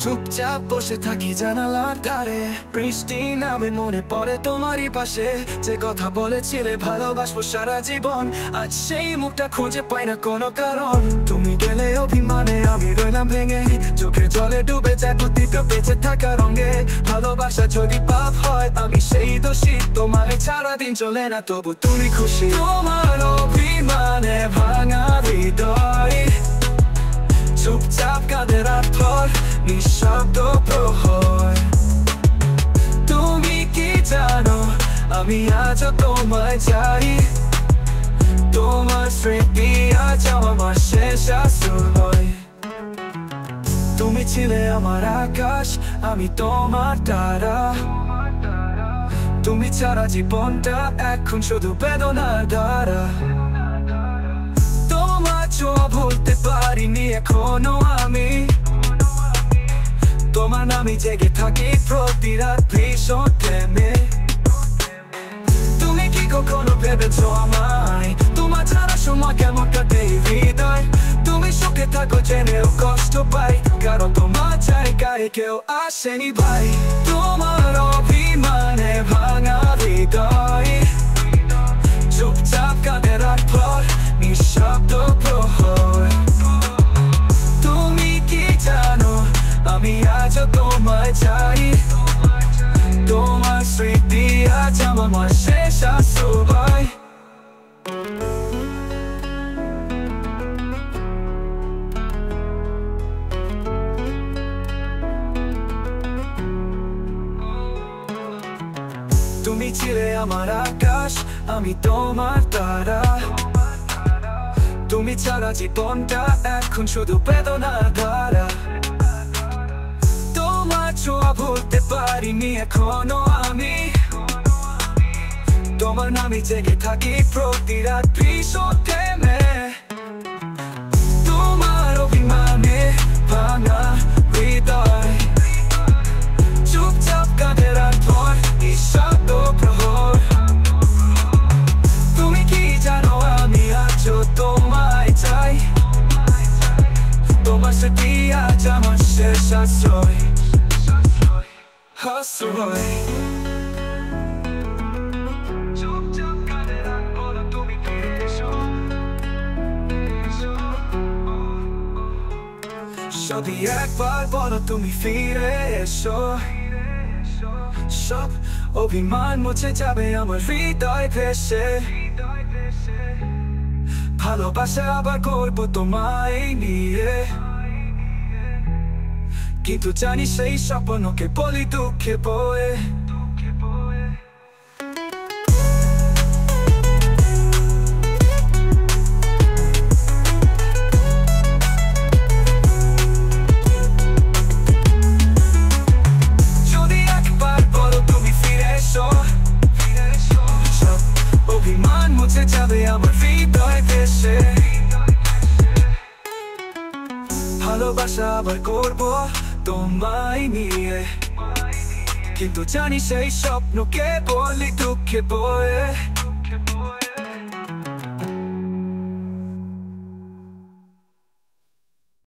চুপচাপ বসে থাকি জানালার ধারে, বৃষ্টি নামে মনে পড়ে তোমারই পাশে। যে কথা বলেছিলে ভালোবাসবো সারা জীবন, আজ সেই মুখটা খুঁজে পাই না কোনো কারণ। তুমি গেলে অভিমানে আমি রইলাম ভেঙে, চোখে জলে ডুবে যায় প্রতিটা বেঁচে থাকা রঙে। ভালোবাসা যদি পাপ হয় আমি সেই দোষী, তোমার ছাড়া দিন চলে না তবু তুমি খুশি। তোমার অভিমানে ভাঙা হৃদয় চুপচাপ কাঁদে রাত ভর, নিঃশব্দ প্রহর। তুমি কি জানো আমি আজও তোমায় চাই, তোমার স্মৃতি আজ আমার শেষ আশ্রয়। তুমি ছিলে আমার আকাশ, আমি তোমার তারা। তুমি ছাড়া জীবনটা এখন শুধু বেদনার ধারা। তোমার ছোঁয়া ভুলতে পারিনি এখনো আমি, তোমার নামে জেগে থাকি প্রতি রাত ভীষণ প্রেমে। তুমি কি কখনো ভেবেছো আমায়, তোমার ছাড়া সময় কেমন কাটে হৃদয়। তুমি সুখে থাকো জেনেও কষ্ট পাই, কারণ তোমার জায়গায় কেউ আসেনি ভাই। তোমার অভিমানে ভাঙা হৃদয় চুপচাপ কাঁদে রাত ভর, নিঃশব্দ প্রহর। তুমি কি জানো আমি আজও তোমায় চাই, তোমার স্মৃতি আজ আমার শেষ আশ্রয়। তুমি ছিলে আমার আকাশ, আমি তোমার তারা। তুমি ছাড়া জীবনটা এখন শুধু বেদনার ধারা। তোমার ছোঁয়া ভুলতে পারিনি এখনো আমি, তোমার নামে জেগে থাকি প্রতি রাত ভীষণ প্রেমে। তোমার অভিমানে ভাঙা হৃদয় চুপচাপ কাঁদে রাত ভর, নিঃশব্দ প্রহর। তুমি কি জানো আমি আজও তোমায় চাই, তোমার স্মৃতি আজ আমার শেষ আশ্রয়। চুপচাপ কাঁদে রাত ভর, তুমি ফিরে এসো। যদি একবার বলো তুমি ফিরে এসো, সব অভিমান মুছে যাবে আমার হৃদয় ভেসে। ভালোবাসা আবার করবো তোমায় নিয়ে, কিন্তু জানি সেই স্বপ্নকে বলি দুঃখে বয়ে। যদি একবার বলো তুমি ফিরে এসো, সব অভিমান মুছে যাবে আমার হৃদয় ভেসে। ভালোবাসা আবার করবো তোমায় নিয়ে, কিন্তু জানি সেই স্বপ্নকে বলি দুঃখে বয়ে।